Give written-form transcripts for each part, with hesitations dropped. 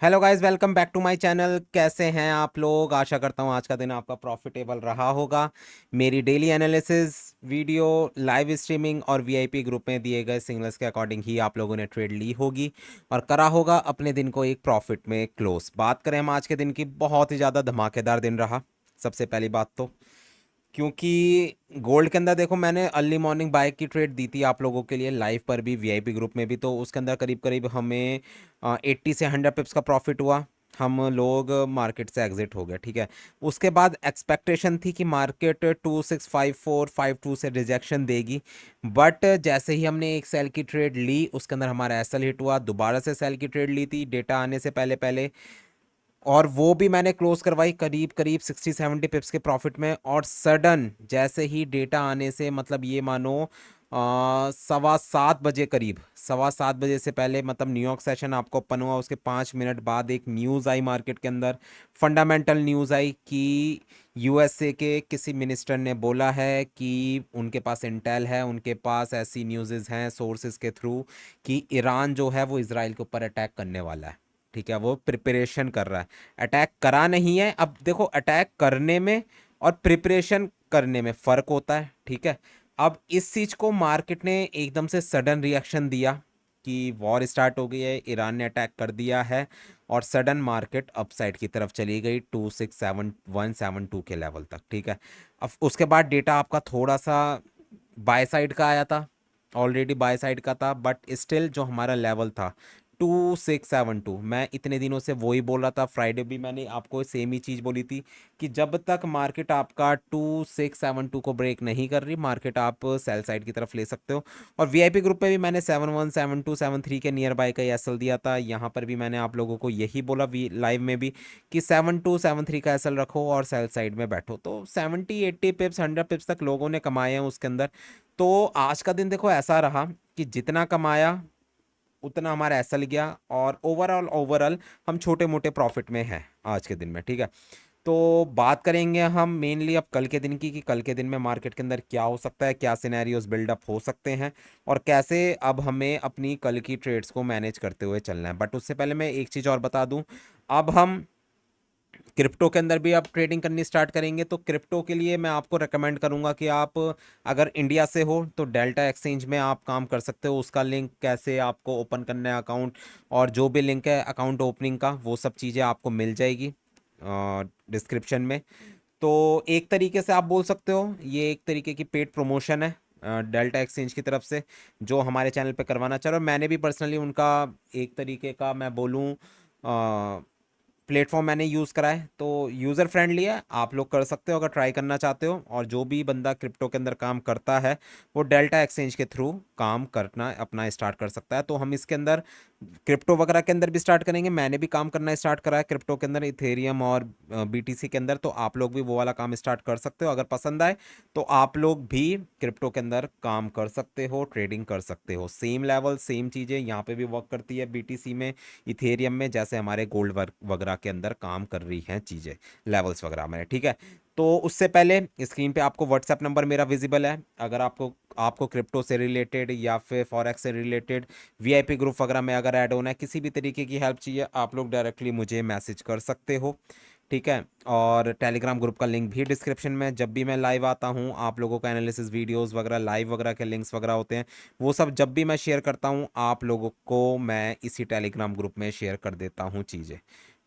Hello guys, welcome back to my channel. कैसे हैं आप लोग? आशा करता हूँ आज का दिन आपका प्रॉफिटेबल रहा होगा। मेरी daily analysis video, live streaming और वीआईपी ग्रुप में दिए गए सिग्नल्स के अकॉर्डिंग ही आप लोगों ने ट्रेड ली होगी और करा होगा अपने दिन को एक प्रॉफिट में क्लोज। बात करें हम आज के दिन की, बहुत ही ज़्यादा धमाकेदार दिन रहा। सबसे पहली बात तो क्योंकि गोल्ड के अंदर देखो, मैंने अर्ली मॉर्निंग बाय की ट्रेड दी थी आप लोगों के लिए लाइव पर भी, वीआईपी ग्रुप में भी। तो उसके अंदर करीब करीब हमें 80 से 100 पिप्स का प्रॉफिट हुआ। हम लोग मार्केट से एग्जिट हो गए, ठीक है। उसके बाद एक्सपेक्टेशन थी कि मार्केट 265452 से रिजेक्शन देगी, बट जैसे ही हमने एक सेल की ट्रेड ली उसके अंदर हमारा एसएल हिट हुआ। दोबारा से सेल की ट्रेड ली थी डेटा आने से पहले पहले, और वो भी मैंने क्लोज करवाई करीब करीब 60-70 पिप्स के प्रॉफिट में। और सडन जैसे ही डेटा आने से, मतलब ये मानो 7:15 बजे करीब, 7:15 बजे से पहले, मतलब न्यूयॉर्क सेशन आपको ओपन हुआ उसके 5 मिनट बाद एक न्यूज़ आई मार्केट के अंदर। फंडामेंटल न्यूज़ आई कि यूएसए के किसी मिनिस्टर ने बोला है कि उनके पास इंटेल है, उनके पास ऐसी न्यूज़ हैं सोर्सेज के थ्रू कि ईरान जो है वो इसराइल के ऊपर अटैक करने वाला है। ठीक है, वो प्रिपरेशन कर रहा है, अटैक करा नहीं है। अब देखो, अटैक करने में और प्रिपरेशन करने में फ़र्क होता है, ठीक है। अब इस चीज़ को मार्केट ने एकदम से सडन रिएक्शन दिया कि वॉर स्टार्ट हो गई है, ईरान ने अटैक कर दिया है, और सडन मार्केट अपसाइड की तरफ चली गई 267172 के लेवल तक, ठीक है। अब उसके बाद डेटा आपका थोड़ा सा बाय साइड का आया था, ऑलरेडी बाय साइड का था, बट स्टिल जो हमारा लेवल था 2672, मैं इतने दिनों से वही बोल रहा था। फ्राइडे भी मैंने आपको सेम ही चीज़ बोली थी कि जब तक मार्केट आपका 2672 को ब्रेक नहीं कर रही, मार्केट आप सेल साइड की तरफ ले सकते हो। और वीआईपी ग्रुप पे भी मैंने 717273 के नियर बाय का एसएल दिया था। यहाँ पर भी मैंने आप लोगों को यही बोला लाइव में भी कि 7273 का एसएल रखो और सेल साइड में बैठो। तो 70-80 पिप्स, 100 पिप्स तक लोगों ने कमाए हैं उसके अंदर। तो आज का दिन देखो ऐसा रहा कि जितना कमाया उतना हमारा एसएल गया, और ओवरऑल ओवरऑल हम छोटे मोटे प्रॉफिट में हैं आज के दिन में, ठीक है। तो बात करेंगे हम मेनली अब कल के दिन की, कि कल के दिन में मार्केट के अंदर क्या हो सकता है, क्या सिनेरियोज बिल्डअप हो सकते हैं, और कैसे अब हमें अपनी कल की ट्रेड्स को मैनेज करते हुए चलना है। बट उससे पहले मैं एक चीज़ और बता दूं, अब हम क्रिप्टो के अंदर भी आप ट्रेडिंग करनी स्टार्ट करेंगे। तो क्रिप्टो के लिए मैं आपको रेकमेंड करूंगा कि आप अगर इंडिया से हो तो डेल्टा एक्सचेंज में आप काम कर सकते हो। उसका लिंक कैसे आपको ओपन करना है अकाउंट, और जो भी लिंक है अकाउंट ओपनिंग का, वो सब चीज़ें आपको मिल जाएगी डिस्क्रिप्शन में। तो एक तरीके से आप बोल सकते हो ये एक तरीके की पेड प्रमोशन है डेल्टा एक्सचेंज की तरफ से, जो हमारे चैनल पे करवाना चाह रहे हो। मैंने भी पर्सनली उनका एक तरीके का, मैं बोलूँ, प्लेटफॉर्म मैंने यूज़ करा है, तो यूज़र फ्रेंडली है, आप लोग कर सकते हो अगर ट्राई करना चाहते हो। और जो भी बंदा क्रिप्टो के अंदर काम करता है वो डेल्टा एक्सचेंज के थ्रू काम करना अपना स्टार्ट कर सकता है। तो हम इसके अंदर क्रिप्टो वगैरह के अंदर भी स्टार्ट करेंगे। मैंने भी काम करना स्टार्ट करा है क्रिप्टो के अंदर, इथेरियम और बीटीसी के अंदर। तो आप लोग भी वो वाला काम स्टार्ट कर सकते हो। अगर पसंद आए तो आप लोग भी क्रिप्टो के अंदर काम कर सकते हो, ट्रेडिंग कर सकते हो। सेम लेवल सेम चीज़ें यहाँ पे भी वर्क करती है बीटीसी में, इथेरियम में, जैसे हमारे गोल्ड वगैरह के अंदर काम कर रही हैं चीज़ें, लेवल्स वगैरह में, ठीक है। तो उससे पहले स्क्रीन पे आपको व्हाट्सएप नंबर मेरा विजिबल है। अगर आपको आपको क्रिप्टो से रिलेटेड या फिर फॉरेक्स से रिलेटेड वीआईपी ग्रुप वगैरह में अगर ऐड होना है, किसी भी तरीके की हेल्प चाहिए, आप लोग डायरेक्टली मुझे मैसेज कर सकते हो, ठीक है। और टेलीग्राम ग्रुप का लिंक भी डिस्क्रिप्शन में। जब भी मैं लाइव आता हूँ, आप लोगों का एनालिसिस वीडियोस वगैरह, लाइव वगैरह के लिंक्स वगैरह होते हैं, वो सब जब भी मैं शेयर करता हूँ आप लोगों को मैं इसी टेलीग्राम ग्रुप में शेयर कर देता हूँ चीज़ें,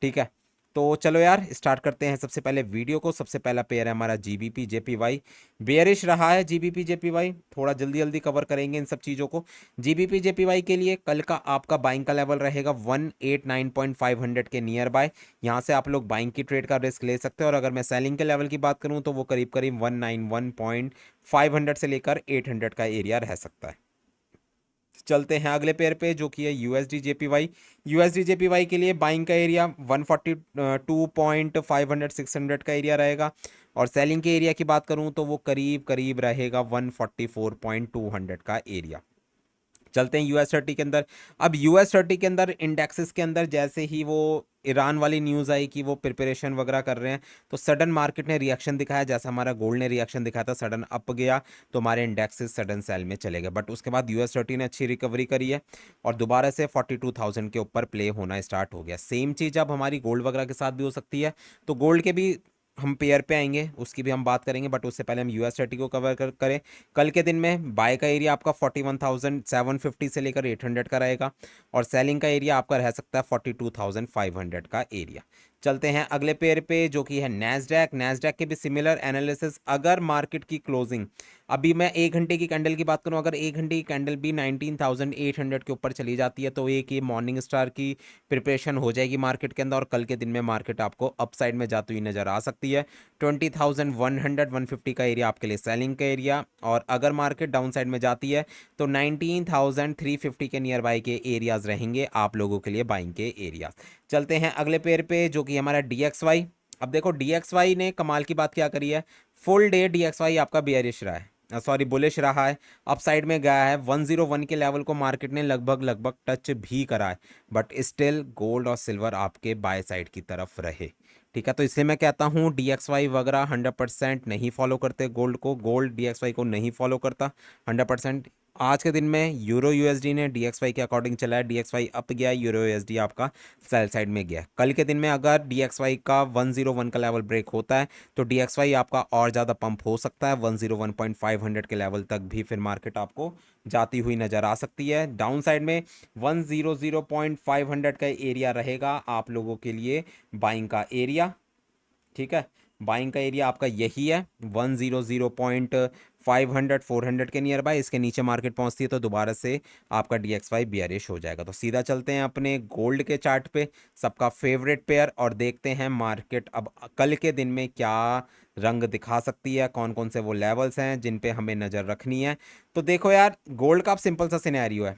ठीक है। तो चलो यार स्टार्ट करते हैं सबसे पहले वीडियो को। सबसे पहला पेयर है हमारा जीबीपी जेपीवाई। बेयरिश रहा है जीबीपी जेपीवाई, थोड़ा जल्दी जल्दी कवर करेंगे इन सब चीज़ों को। जीबीपी जेपीवाई के लिए कल का आपका बाइंग का लेवल रहेगा 189.500 के नियर बाय। यहाँ से आप लोग बाइंग की ट्रेड का रिस्क ले सकते हो। और अगर मैं सेलिंग के लेवल की बात करूँ तो वो करीब करीब 191.500 से लेकर 800 का एरिया रह सकता है। चलते हैं अगले पेयर पे जो कि है यूएसडी जेपीवाई। यूएसडी जेपीवाई के लिए बाइंग का एरिया 142.500 600 का एरिया रहेगा। और सेलिंग के एरिया की बात करूं तो वो करीब करीब रहेगा 144.200 का एरिया। चलते हैं यूएस 30 के अंदर। अब यूएस 30 के अंदर इंडेक्सेस के अंदर जैसे ही वो ईरान वाली न्यूज़ आई कि वो प्रिपरेशन वगैरह कर रहे हैं, तो सडन मार्केट ने रिएक्शन दिखाया, जैसा हमारा गोल्ड ने रिएक्शन दिखाया था, सडन अप गया, तो हमारे इंडेक्सेस सडन सेल में चले गए। बट उसके बाद US30 ने अच्छी रिकवरी करी है और दोबारा से 42,000 के ऊपर प्ले होना स्टार्ट हो गया। सेम चीज़ अब हमारी गोल्ड वगैरह के साथ भी हो सकती है, तो गोल्ड के भी हम पेयर पे आएंगे, उसकी भी हम बात करेंगे, बट उससे पहले हम US30 को करें। कल के दिन में बाय का एरिया आपका 41,750 से लेकर 800 का रहेगा और सेलिंग का एरिया आपका रह सकता है 42,500 का एरिया। चलते हैं अगले पेयर पे जो कि है नैस्डैक। नैस्डैक के भी सिमिलर एनालिसिस। अगर मार्केट की क्लोजिंग, अभी मैं 1 घंटे की कैंडल की बात करूं, अगर 1 घंटे की कैंडल भी 19,800 के ऊपर चली जाती है तो एक ये मॉर्निंग स्टार की प्रिपरेशन हो जाएगी मार्केट के अंदर और कल के दिन में मार्केट आपको अपसाइड में जाती हुई नजर आ सकती है। 20,100 150 का एरिया आपके लिए सेलिंग का एरिया, और अगर मार्केट डाउन साइड में जाती है तो 19,350 के नियर बाई के एरियाज रहेंगे आप लोगों के लिए बाइंग के एरियाज। चलते हैं अगले पेयर पे जो कि हमारा DXY। अब देखो DXY ने कमाल की बात क्या करी है, फुल डे DXY आपका बेयरिश रहा है, सॉरी बुलिश रहा है, अप साइड में गया है। 101 के लेवल को मार्केट ने लगभग लगभग टच भी करा है, बट स्टिल गोल्ड और सिल्वर आपके बाय साइड की तरफ रहे। ठीक है, तो इसलिए मैं कहता हूँ DXY वगैरह 100% नहीं फॉलो करते गोल्ड को, गोल्ड DXY को नहीं फॉलो करता 100%। आज के दिन में यूरो USD ने DXY के अकॉर्डिंग चला है, DXY अप गया, यूरो USD आपका सेल साइड में गया। कल के दिन में अगर DXY का 101 का लेवल ब्रेक होता है तो DXY आपका और ज़्यादा पंप हो सकता है, 101.500 के लेवल तक भी फिर मार्केट आपको जाती हुई नज़र आ सकती है। डाउन साइड में 100.500 का एरिया रहेगा आप लोगों के लिए बाइंग का एरिया। ठीक है, बाइंग का एरिया आपका यही है 100.500 400 के नियर बाय। इसके नीचे मार्केट पहुंचती है तो दोबारा से आपका DXY बियरिश हो जाएगा। तो सीधा चलते हैं अपने गोल्ड के चार्ट पे, सबका फेवरेट पेयर, और देखते हैं मार्केट अब कल के दिन में क्या रंग दिखा सकती है, कौन कौन से वो लेवल्स हैं जिन पे हमें नज़र रखनी है। तो देखो यार, गोल्ड का अब सिंपल सा सिनेरियो है,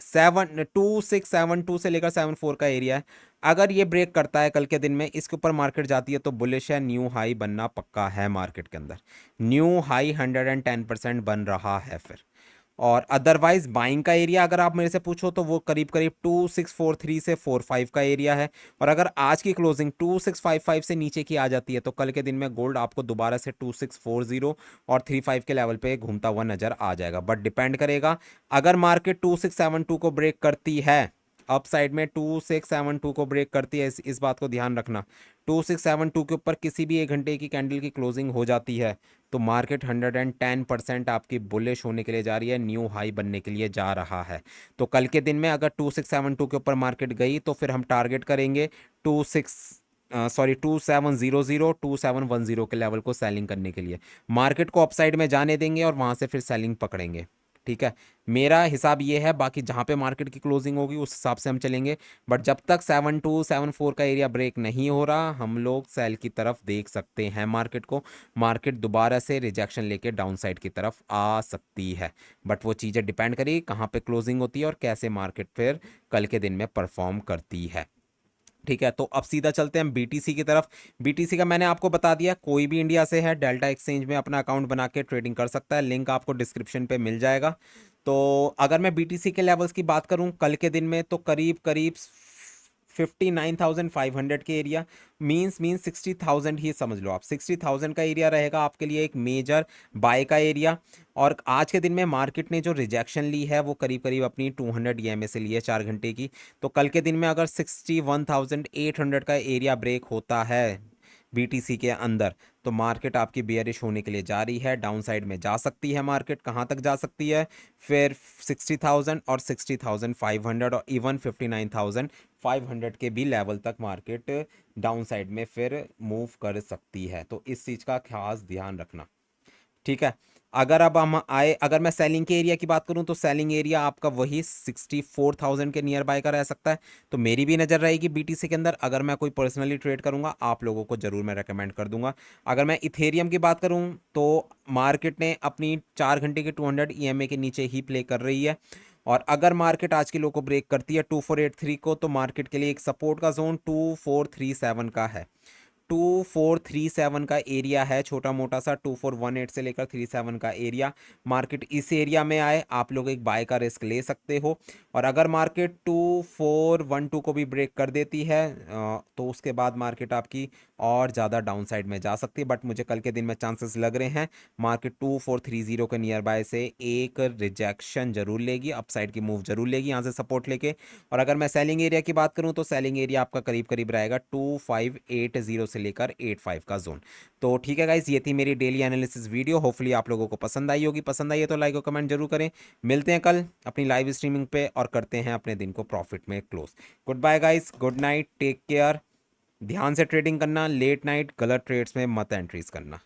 72672 से लेकर 74 का एरिया है। अगर ये ब्रेक करता है कल के दिन में, इसके ऊपर मार्केट जाती है तो बुलिश है, न्यू हाई बनना पक्का है मार्केट के अंदर, न्यू हाई 110% बन रहा है फिर। और अदरवाइज बाइंग का एरिया अगर आप मेरे से पूछो तो वो करीब करीब 2643 से 45 का एरिया है। और अगर आज की क्लोजिंग 2655 से नीचे की आ जाती है तो कल के दिन में गोल्ड आपको दोबारा से 2640 और 35 के लेवल पे घूमता हुआ नजर आ जाएगा। बट डिपेंड करेगा, अगर मार्केट 2672 को ब्रेक करती है, अप साइड में 2672 को ब्रेक करती है, इस बात को ध्यान रखना, 2672 के ऊपर किसी भी 1 घंटे की कैंडल की क्लोजिंग हो जाती है तो मार्केट 110% आपकी बुलिश होने के लिए जा रही है, न्यू हाई बनने के लिए जा रहा है। तो कल के दिन में अगर 2672 के ऊपर मार्केट गई तो फिर हम टारगेट करेंगे 2700 2710 के लेवल को सेलिंग करने के लिए, मार्केट को अपसाइड में जाने देंगे और वहां से फिर सेलिंग पकड़ेंगे। ठीक है, मेरा हिसाब ये है, बाकी जहाँ पे मार्केट की क्लोजिंग होगी उस हिसाब से हम चलेंगे। बट जब तक 7274 का एरिया ब्रेक नहीं हो रहा, हम लोग सेल की तरफ देख सकते हैं मार्केट को, मार्केट दोबारा से रिजेक्शन लेके डाउन साइड की तरफ आ सकती है। बट वो चीज़ें डिपेंड करेगी कहाँ पे क्लोजिंग होती है और कैसे मार्केट फिर कल के दिन में परफॉर्म करती है। ठीक है, तो अब सीधा चलते हैं BTC की तरफ। BTC का मैंने आपको बता दिया, कोई भी इंडिया से है डेल्टा एक्सचेंज में अपना अकाउंट बना के ट्रेडिंग कर सकता है, लिंक आपको डिस्क्रिप्शन पे मिल जाएगा। तो अगर मैं BTC के लेवल्स की बात करूं कल के दिन में तो करीब करीब 59,500 के एरिया, मीन्स 60,000 ही समझ लो आप, 60,000 का एरिया रहेगा आपके लिए एक मेजर बाय का एरिया। और आज के दिन में मार्केट ने जो रिजेक्शन ली है वो करीब करीब अपनी 200 EMA से ली है 4 घंटे की। तो कल के दिन में अगर 61,800 का एरिया ब्रेक होता है BTC के अंदर तो मार्केट आपकी बेयरिश होने के लिए जा रही है, डाउन साइड में जा सकती है मार्केट, कहाँ तक जा सकती है फिर 60,000 और 60,500 और इवन 59,500 के भी लेवल तक मार्केट डाउन साइड में फिर मूव कर सकती है। तो इस चीज़ का खास ध्यान रखना। ठीक है, अगर अब हम आए, अगर मैं सेलिंग के एरिया की बात करूं तो सेलिंग एरिया आपका वही 64,000 के नियर बाय का रह सकता है। तो मेरी भी नज़र रहेगी BTC के अंदर, अगर मैं कोई पर्सनली ट्रेड करूंगा आप लोगों को जरूर मैं रेकमेंड कर दूंगा। अगर मैं इथेरियम की बात करूं तो मार्केट ने अपनी 4 घंटे के 200 EMA के नीचे ही प्ले कर रही है, और अगर मार्केट आज की लो को ब्रेक करती है 2483 को तो मार्केट के लिए एक सपोर्ट का जोन 2437 का है। 2437 का एरिया है, छोटा मोटा सा 2418 से लेकर 37 का एरिया। मार्केट इस एरिया में आए, आप लोग एक बाय का रिस्क ले सकते हो। और अगर मार्केट 2412 को भी ब्रेक कर देती है तो उसके बाद मार्केट आपकी और ज़्यादा डाउन साइड में जा सकती है। बट मुझे कल के दिन में चांसेस लग रहे हैं मार्केट 2430 के नियर बाय से एक रिजेक्शन जरूर लेगी, अपसाइड की मूव जरूर लेगी यहाँ से सपोर्ट लेके। और अगर मैं सेलिंग एरिया की बात करूँ तो सेलिंग एरिया आपका करीब करीब रहेगा 2580 से लेकर 85 का जोन। तो ठीक है गाइस, ये थी मेरी डेली एनालिसिस वीडियो। होपफुली आप लोगों को पसंद आई होगी, पसंद आई है तो लाइक और कमेंट जरूर करें। मिलते हैं कल अपनी लाइव स्ट्रीमिंग पे और करते हैं अपने दिन को प्रॉफिट में close. Good bye guys, good night, take care. ध्यान से ट्रेडिंग करना, लेट नाइट गलत ट्रेड्स में मत एंट्रीज करना।